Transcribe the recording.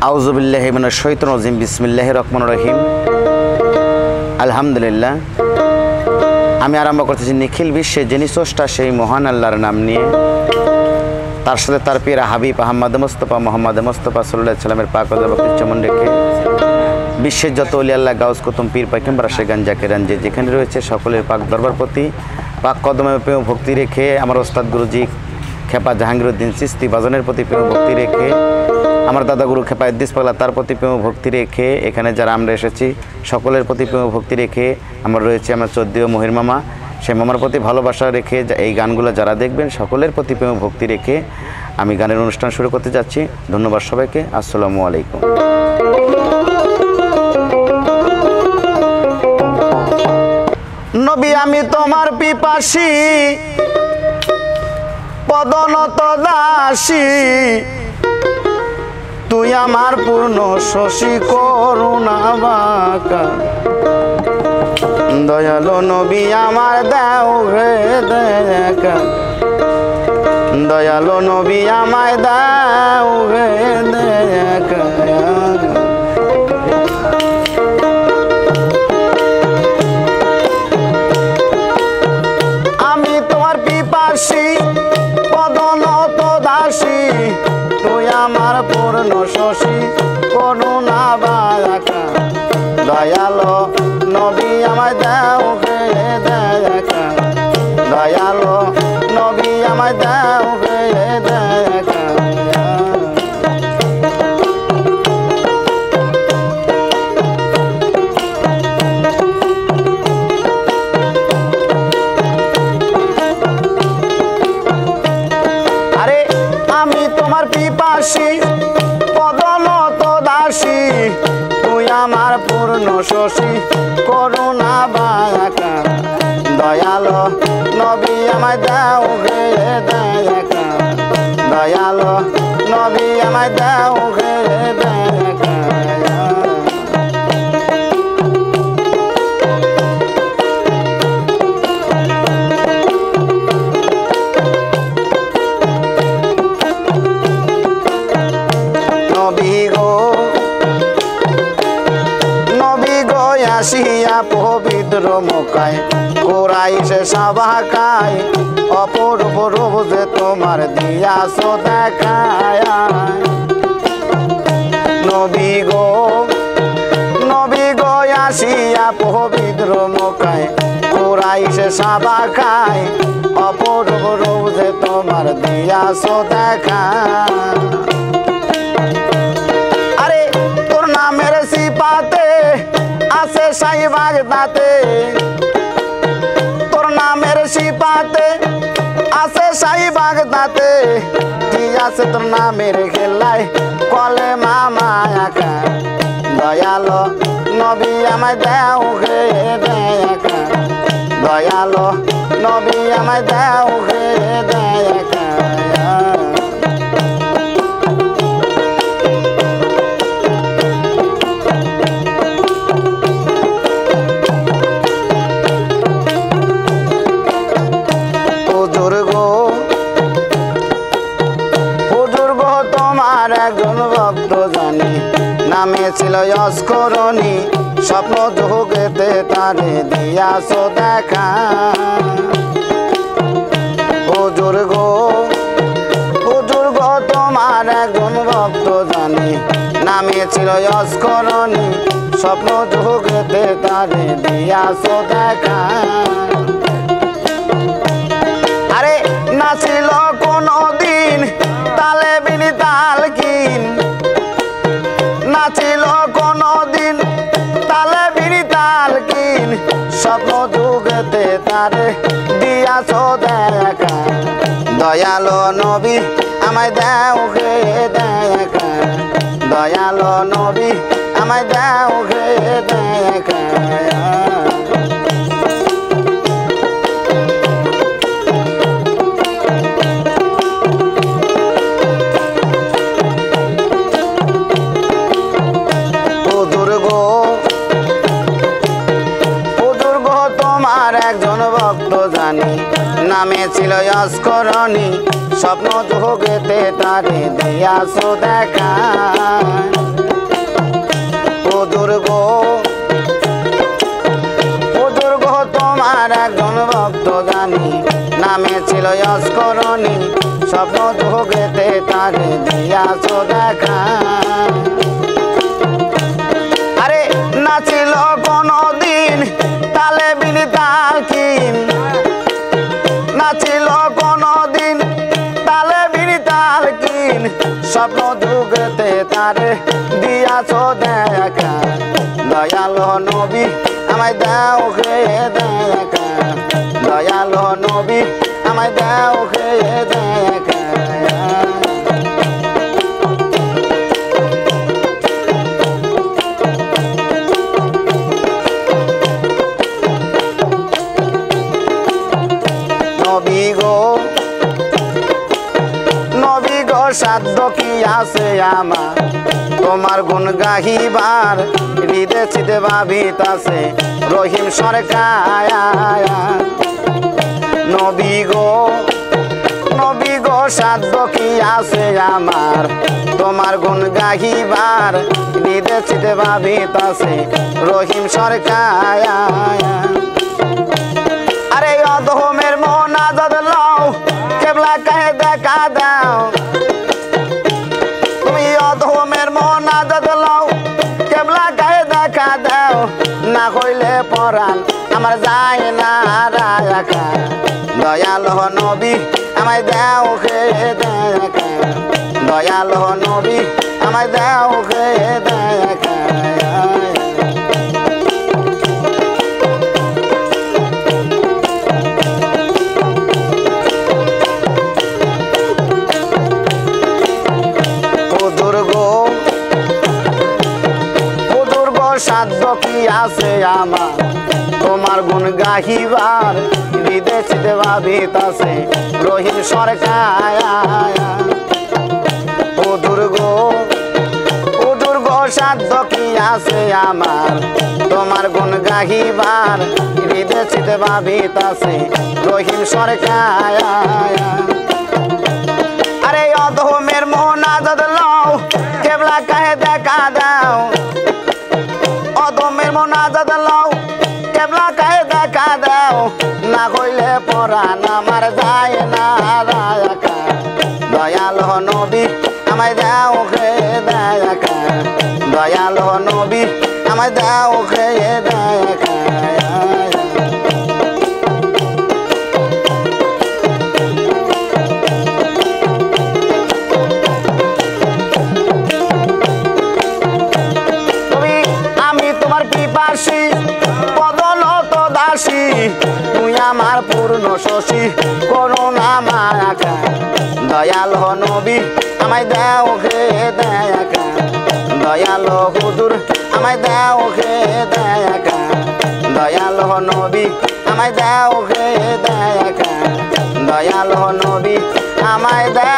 আউযুবিল্লাহি মিনাশ শাইতানির রাজিম বিসমিল্লাহির রহমানির রহিম। আলহামদুলিল্লাহ। আমি আরম্ভ করতেছি নিখিল বিশ্বে যিনি স্রষ্টা সেই মহান আল্লাহর নাম নিয়ে, তার সাথে তার প্রিয় হাবিব আহমদ মুস্তাফা মোহাম্মদ মুস্তাফা সাল্লাল্লাহু আলাইহি সাল্লামের পাক অজাবকের চমন রেখে বিশ্বের যত ওলি আল্লাহ গাউস কুতুম পীর পাইগম্বর আশিকান জাকিরান যে যেখানে রয়েছে সকলের পাক দরবার প্রতি পাক কদমে প্রেম ভক্তি রেখে আমার ওস্তাদ গুরুজি খেপা জাহাঙ্গীরউদ্দিন চিশতি বাজানের প্রতি প্রেম ভক্তি রেখে আমার দাদা গুরু খেপা ইদ্দিস পাগলা তার প্রতি প্রেম ভক্তি রেখে এখানে যারা আমরা এসেছি সকলের প্রতি প্রেম ভক্তি রেখে আমার রয়েছে আমার চোদ্দীয় মহির মামা, সেই মামার প্রতি ভালোবাসা রেখে এই গানগুলো যারা দেখবেন সকলের প্রতি প্রেম ভক্তি রেখে আমি গানের অনুষ্ঠান শুরু করতে যাচ্ছি। ধন্যবাদ সবাইকে। আসসালামু আলাইকুম। নবী আমি তোমার পিপাসী পদনত দাসী, তুই আমার পূর্ণ শশী করুণা বাঁকা, দয়ালো নবী আমার দাও হে দেখা, দয়ালো নবী আমায় দাও হে দেখা। আমি তোমার পিপাসী পদনত দাসী, তুই আমার পূর্ণ শশী করুণা বাঁকা, দয়ালো নবী আমায় দাও হে দেখা, দয়ালো নবী আমায় দাও হে দেখা। আরে আমি তোমার পিপাসী পদনত দাসী, তুই আমার পূর্ণ শশী করুণা বাঁকা, দয়ালো নবী আমায় দাও হে দেখা, দয়ালো নবী আমায় দাও হে দেখা। আসিয়া পবিত্র মক্কায় কুরাইশে সভাকায় অপূর্ব রূপ যে তোমার দিয়াছো দেখায়। নবী গো আসিয়া পবিত্র মক্কায় কুরাইশে সভাকায় অপূর্ব রূপ যে তোমার দিয়াছো দেখায়। আরে তোর নামের সিপাতে আছে শাহীবাগ দাতে, তোর নামের সিপাতে আছে শাহীবাগ দাতে, কি আছে তোর নামের খেলায় কলে মামা একা, দয়ালো নবী আমায় দাও হে দেখা, দয়ালো নবী আমায় দাও হে দেখা। নামে ছিল অস্করণী, স্বপ্ন যোগেতে তারে দিয়াছো দেখা। হুজুর গো তোমার একজন ভক্ত জানি, নামে ছিল অস্করণী, স্বপ্ন যোগেতে তারে দিয়াছো দেখা। আরে নাছিল কোনো দিন তালে বিনি তাল কিন, নাছিল কোনো দিন তালে বিনি তাল কিন, স্বপ্ন যুগেতে তারে দিয়াছো দেখা, দয়ালো নবী আমায় দাও হে দেখা, দয়ালো নবী আমায় দাও হে দেখা। নামে ছিল অস্করণী, স্বপ্ন যোগেতে তারে দিয়াছো দেখা। স্বপ্ন যোগেতে তারে দিয়াছ দেখা। আরে নাচিল কোনদিন তালে বিনি তালকিন, নাচিল কোনদিন তালে বিনি তালকিন, স্বপ্ন যুগেতে তারে দিয়াছ দেখা। দয়াল নবী আমায় দাও হে দেখা, দয়াল নবী আমায় দাও হে দেখা। নবী গো সাধ্য কি আছে আমার তোমার গুণ গাহিবার, হৃদয় চিতে ভাবিতাছে রহিম সরকার। নবী গো সাধ্য কি আছে আমার তোমার গুণ গাহিবার, হৃদয় চিতে ভাবিতাছে রহিম সরকার। আরে অধমের মোনাজাত লও কেবলা কাহে দেখা দাও, তুমি অধমের মোনাজাত লও কেবলা কাহে দেখা দাও, না হইলে পরাণ আমার যায় না রাখা। দয়াল নবী আমায় দাও হে দেখা, দয়াল নবী আমায় দাও হে দেখা। সাধ্য কি আছে আমার তোমার গুণ গাহিবার, হৃদয় চিতে ভাবিতাছে রহিম সরকার। ও দুর্গ সাধ্য কি আছে আমার তোমার গুণ গাহিবার, হৃদয় চিতে ভাবিতাছে রহিম সরকার। আরে অধমের মোনাজাত লও কেবলা কাহে দেখা দাও, অধমের মোনাজাত লও কেবলা কাহে দেখা দাও, না হইলে পরাণ আমার যায় না রাখা। দয়াল নবী আমায় দাও হে দেখা, দয়াল নবী আমায় দাও হে দেখা। পদলত দাসী তুই আমার পূর্ণ শশী করুণা মাখা। দয়াল নবী আমায় দাও হে দেখা, দয়াল হুজুর আমায় দাও হে দেখা, দয়াল নবী আমায় দাও হে দেখা, দয়াল নবী আমায় দাও।